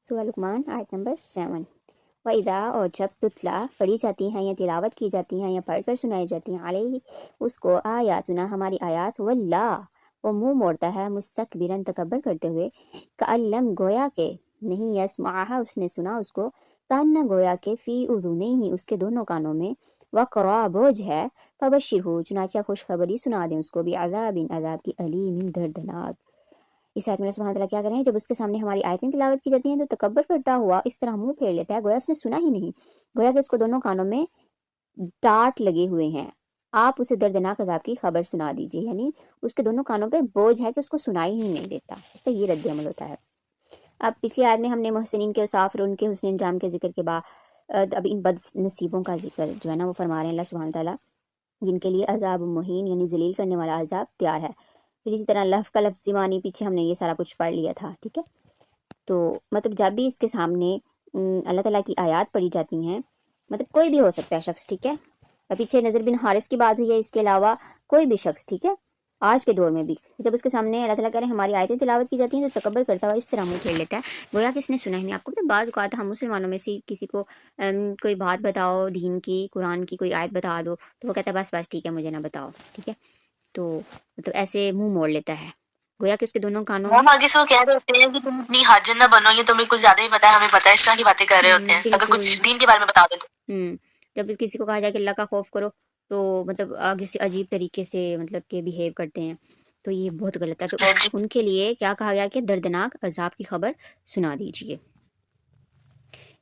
سورہ لقمان آیت نمبر 7۔ وَإِذَا اور جب تتلا پڑھی جاتی ہیں یا تلاوت کی جاتی ہیں یا پڑھ کر سنائی جاتی ہیں علیہ اس کو آیاتنا ہماری آیات واللہ وہ منہ موڑتا ہے مستکبرن تکبر کرتے ہوئے کأن لم گویا کہ نہیں یسمعہا اس نے سنا اس کو کأن گویا کہ فی اذنیہ اس کے دونوں کانوں میں وقرا بوجھ ہے فبشرہ چنانچہ خوشخبری سنا دیں اس کو بعذاب عذاب کی علیم دردناک۔ اس آیت میں اللہ سبحانہ تعالیٰ کیا کریں جب اس کے سامنے ہماری آیتیں تلاوت کی جاتی ہیں تو تکبر کرتا ہوا اس طرح منہ پھیر لیتا ہے گویا اس نے سنا ہی نہیں، گویا کہ اس کو دونوں کانوں میں ڈانٹ لگے ہوئے ہیں۔ آپ اسے دردناک عذاب کی خبر سنا دیجیے، یعنی اس کے دونوں کانوں پہ بوجھ ہے کہ اس کو سنائی ہی نہیں دیتا، اس کا یہ رد عمل ہوتا ہے۔ اب پچھلی آیت میں ہم نے محسنین کے اوصاف اور ان کے حسن انجام کے ذکر کے بعد اب ان بد نصیبوں کا ذکر جو ہے نا وہ فرما رہے ہیں اللہ سبحانہ تعالیٰ، جن کے لیے عذاب مہین یعنی ذلیل کرنے والا عذاب تیار ہے۔ پھر اسی طرح لف کا لفظی معنی پیچھے ہم نے یہ سارا کچھ پڑھ لیا تھا، ٹھیک ہے۔ تو مطلب جب بھی اس کے سامنے اللہ تعالیٰ کی آیات پڑھی جاتی ہیں، مطلب کوئی بھی ہو سکتا ہے شخص، ٹھیک ہے، اور پیچھے نذر بن حارث کی بات ہوئی ہے، اس کے علاوہ کوئی بھی شخص، ٹھیک ہے، آج کے دور میں بھی جب اس کے سامنے اللہ تعالیٰ کہہ رہے ہیں ہماری آیتیں تلاوت کی جاتی ہیں تو تکبر کرتا ہوا اس طرح منہ پھیر لیتا ہے گویا کہ اس نے سنا ہی نہیں۔ آپ کو پتہ ہے بعض اوقات ہم مسلمانوں میں سے کسی کو کوئی بات بتاؤ دین کی، قرآن کی کوئی آیت بتا دو تو وہ کہتا ہے بس بس ٹھیک ہے مجھے نہ بتاؤ، ٹھیک ہے، تو مطلب ایسے منہ موڑ لیتا ہے گویا کہ اس کے دونوں کانوں وہ میں آگے سے وہ کہہ رہے ہوتے ہیں کہ تم اتنی حاجن نہ بنو، یہ تمہیں کچھ زیادہ ہی پتا ہے، ہمیں پتا ہے، اس طرح کی باتیں کر رہے ہوتے ہیں اگر بالکل کچھ دین کے بارے میں بتا دیں تو۔ جب کسی کو کہا جائے کہ اللہ کا خوف کرو تو مطلب آگے سے عجیب طریقے سے مطلب کہ بیہیو کرتے ہیں، تو یہ بہت غلط ہے۔ تو ان کے لیے کیا کہا گیا کہ دردناک عذاب کی خبر سنا دیجیے۔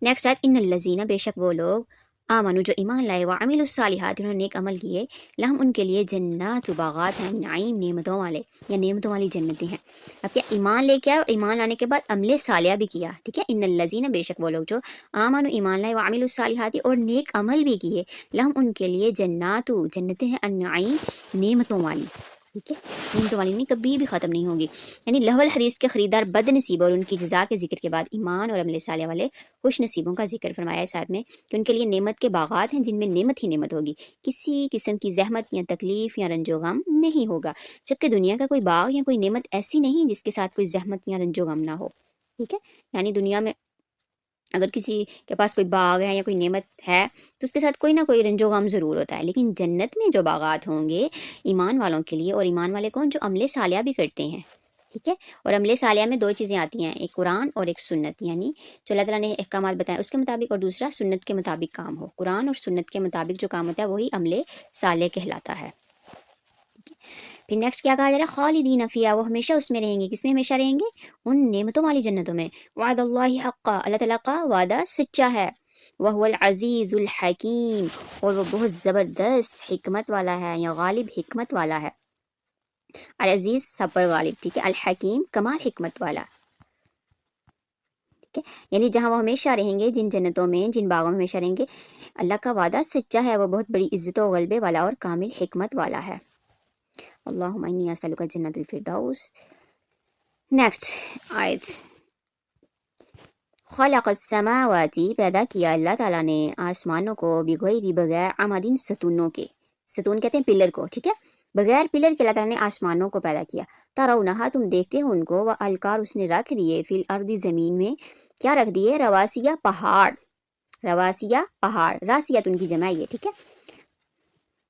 نیکسٹ آیت ان الذین بے شک وہ لوگ آمنو جو ایمان لائے وعملوا الصالحات انہوں نے نیک عمل کیے لہم ان کے لیے جنات باغات ہیں نعیم نعمتوں والے یا نعمتوں والی جنتیں ہیں۔ اب کیا ایمان لے کے آئے اور ایمان لانے کے بعد عمل صالحہ بھی کیا، ٹھیک ہے، ان الذین بے شک وہ لوگ جو آمنو ایمان لائے وعملوا الصالحات اور نیک عمل بھی کیے لہم ان کے لیے جنات جنتیں ہیں النعیم نعمتوں والی، ٹھیک ہے، نعمتوں والی نہیں کبھی بھی ختم نہیں ہوگی، یعنی لہو الحدیث کے خریدار بد نصیب اور ان کی جزا کے ذکر کے بعد ایمان اور عمل صالح والے خوش نصیبوں کا ذکر فرمایا ہے ساتھ میں کہ ان کے لیے نعمت کے باغات ہیں جن میں نعمت ہی نعمت ہوگی، کسی قسم کی زحمت یا تکلیف یا رنج و غم نہیں ہوگا، جبکہ دنیا کا کوئی باغ یا کوئی نعمت ایسی نہیں جس کے ساتھ کوئی زحمت یا رنج و غم نہ ہو، ٹھیک ہے، یعنی دنیا میں اگر کسی کے پاس کوئی باغ ہے یا کوئی نعمت ہے تو اس کے ساتھ کوئی نہ کوئی رنج و غم ضرور ہوتا ہے، لیکن جنت میں جو باغات ہوں گے ایمان والوں کے لیے، اور ایمان والے کون جو عمل صالحہ بھی کرتے ہیں، ٹھیک ہے، اور عمل صالحہ میں دو چیزیں آتی ہیں، ایک قرآن اور ایک سنت، یعنی جو اللہ تعالیٰ نے احکامات بتائے اس کے مطابق، اور دوسرا سنت کے مطابق کام ہو، قرآن اور سنت کے مطابق جو کام ہوتا ہے وہی عمل صالح کہلاتا ہے۔ پھر نیکسٹ کیا کہا جا رہا ہے خالدین فیہا وہ ہمیشہ اس میں رہیں گے، کس میں ہمیشہ رہیں گے، ان نعمتوں والی جنتوں میں، وعد اللہ حقا اللہ تعالیٰ کا وعدہ سچا ہے، وہو العزیز الحکیم اور وہ بہت زبردست حکمت والا ہے یا غالب حکمت والا ہے، العزیز سب پر غالب، ٹھیک ہے، الحکیم کمال حکمت والا، ٹھیک ہے، یعنی جہاں وہ ہمیشہ رہیں گے، جن جنتوں میں جن باغوں میں ہمیشہ رہیں گے، اللہ کا وعدہ سچا ہے، وہ بہت بڑی عزت و غلبے والا اور کامل حکمت والا ہے۔ اللہم انی اسألک جنت الفردوس۔ نیکسٹ آیت خلق السماوات پیدا کیا اللہ تعالیٰ نے آسمانوں کو بغیر بغیر عمدن ستونوں کے، ستون کہتے ہیں پلر کو، ٹھیک ہے، بغیر پلر کے اللہ تعالیٰ نے آسمانوں کو پیدا کیا، ترونہا تم دیکھتے ہو ان کو، والقار اس نے رکھ دیے فی الارض زمین میں، کیا رکھ دیے، رواسیہ پہاڑ، رواسیہ پہاڑ، راسیت ان کی جمع ہے، ٹھیک ہے،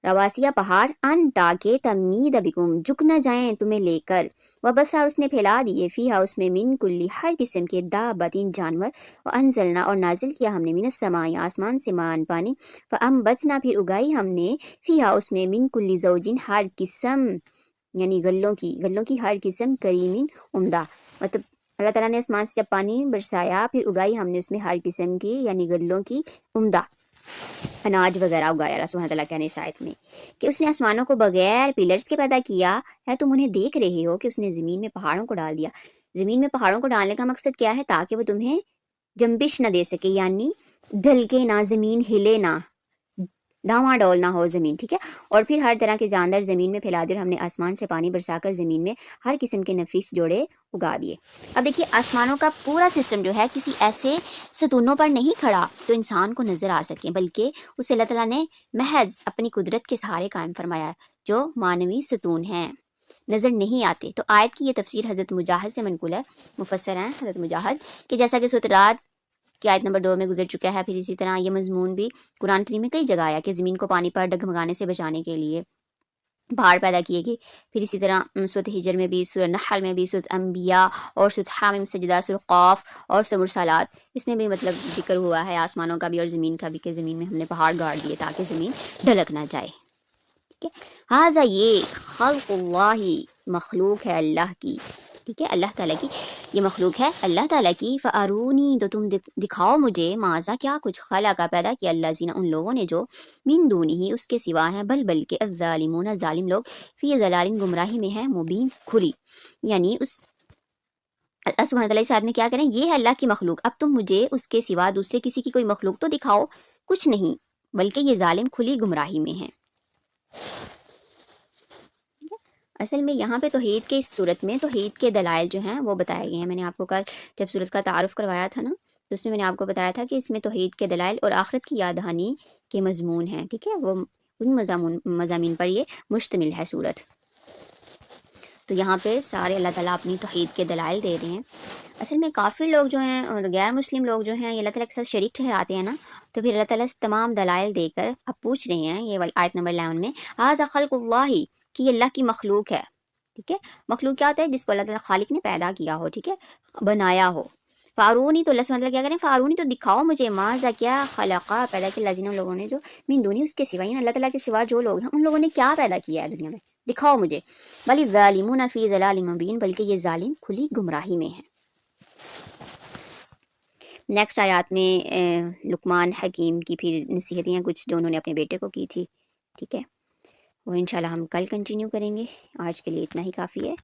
رواسیہ پہاڑ، ان تاکہ تمید بکم جھک نہ جائیں تمہیں لے کر، وبثا اس نے پھیلا دیے فیہا اس میں من کلی ہر قسم کے دابتین جانور، وانزلنا اور نازل کیا ہم نے من السماء آسمان سے مان پانی، فانبتنا پھر اگائی ہم نے فیہا اس میں من کلی زوجین ہر قسم یعنی گلوں کی ہر قسم کریمین عمدہ، مطلب اللہ تعالیٰ نے آسمان سے جب پانی برسایا پھر اگائی ہم نے اس میں ہر قسم کی یعنی گلوں کی عمدہ اناج وغیرہ اگایا، اللہ سبحانہ تعالیٰ کہنے اس آیت میں کہ اس نے آسمانوں کو بغیر پلرز کے پیدا کیا ہے، تم انہیں دیکھ رہے ہو کہ اس نے زمین میں پہاڑوں کو ڈال دیا، زمین میں پہاڑوں کو ڈالنے کا مقصد کیا ہے، تاکہ وہ تمہیں جنبش نہ دے سکے، یعنی ڈھلکے نہ، زمین ہلے نہ، ڈاواں ڈول نہ ہو زمین، ٹھیک ہے، اور پھر ہر طرح کے جاندار زمین میں پھیلا دیے، اور ہم نے آسمان سے پانی برسا کر زمین میں ہر قسم کے نفیس جوڑے اگا دیے۔ اب دیکھیے آسمانوں کا پورا سسٹم جو ہے کسی ایسے ستونوں پر نہیں کھڑا جو انسان کو نظر آ سکے، بلکہ اسے اللہ تعالیٰ نے محض اپنی قدرت کے سہارے قائم فرمایا ہے، جو مانوی ستون ہیں، نظر نہیں آتے۔ تو آیت کی یہ تفسیر حضرت مجاہد سے منقول ہے، مفسر ہیں حضرت مجاہد، کہ جیسا کہ سورۃ رعد کی آیت نمبر 2 میں گزر چکا ہے، پھر اسی طرح یہ مضمون بھی قرآن کریم میں کئی جگہ آیا کہ زمین کو پانی پر ڈگمگانے سے بچانے کے لیے پہاڑ پیدا کیے گئے۔ پھر اسی طرح سورۃ ہجر میں بھی، سورۃ نحل میں بھی، سورۃ انبیاء اور سورۃ حامیم سجدہ، سورۃ قاف اور سورۃ مرسلات، اس میں بھی مطلب ذکر ہوا ہے آسمانوں کا بھی اور زمین کا بھی، کہ زمین میں ہم نے پہاڑ گاڑ دیے تاکہ زمین ڈھلک نہ جائے۔ ٹھیک ہے، ہاذا یہ خلق اللہ مخلوق ہے اللہ کی، ٹھیک ہے، اللہ تعالیٰ کی یہ مخلوق ہے اللہ تعالیٰ کی، فارونی تو تم دکھاؤ مجھے، ماذا کیا کچھ، خلا کا پیدا کیا اللہ زین ان لوگوں نے جو من دونی ہی اس کے سوا ہیں، بلکہ الظالمون ظالم لوگ فی ضلال گمراہی میں ہیں، مبین کھلی، یعنی اس اللہ سبحانہ تعالیٰ اس آیت میں کیا کریں، یہ ہے اللہ کی مخلوق، اب تم مجھے اس کے سوا دوسرے کسی کی کوئی مخلوق تو دکھاؤ، کچھ نہیں، بلکہ یہ ظالم کھلی گمراہی میں ہیں۔ اصل میں یہاں پہ توحید کے اس صورت میں توحید کے دلائل جو ہیں وہ بتائے گئے ہیں۔ میں نے آپ کو کل جب صورت کا تعارف کروایا تھا نا، تو اس میں نے آپ کو بتایا تھا کہ اس میں توحید کے دلائل اور آخرت کی یاد دہانی کے مضمون ہیں، ٹھیک ہے، وہ ان مضامین پر یہ مشتمل ہے صورت۔ تو یہاں پہ سارے اللہ تعالیٰ اپنی توحید کے دلائل دے رہے ہیں۔ اصل میں کافر لوگ جو ہیں اور غیر مسلم لوگ جو ہیں یہ اللہ تعالیٰ کے ساتھ شریک ٹھہراتے ہیں نا، تو پھر اللہ تعالیٰ سے تمام دلائل دے کر اب پوچھ رہے ہیں، یہ آیت نمبر 11 میں، ھذا خلق اللہ، کہ یہ اللہ کی مخلوق ہے، ٹھیک ہے، مخلوق کیا ہوتا ہے، جس کو اللہ تعالیٰ خالق نے پیدا کیا ہو، ٹھیک ہے، بنایا ہو۔ فارونی تو اللہ سبحانہ وتعالیٰ کیا کریں، فارونی تو دکھاؤ مجھے، ماذا کیا خلقا پیدا کیا اللہ جن لوگوں نے جو من دونی اس کے سوا، یعنی اللہ تعالیٰ کے سوا جو لوگ ہیں ان لوگوں نے کیا پیدا کیا ہے دنیا میں، دکھاؤ مجھے، بل الظالمون فی ضلال مبین، بلکہ یہ ظالم کھلی گمراہی میں ہیں۔ نیکسٹ آیات میں لقمان حکیم کی پھر نصیحتیں ہیں کچھ جو انہوں نے اپنے بیٹے کو کی تھی، ٹھیک ہے، وہ انشاءاللہ ہم کل کنٹینیو کریں گے، آج کے لیے اتنا ہی کافی ہے۔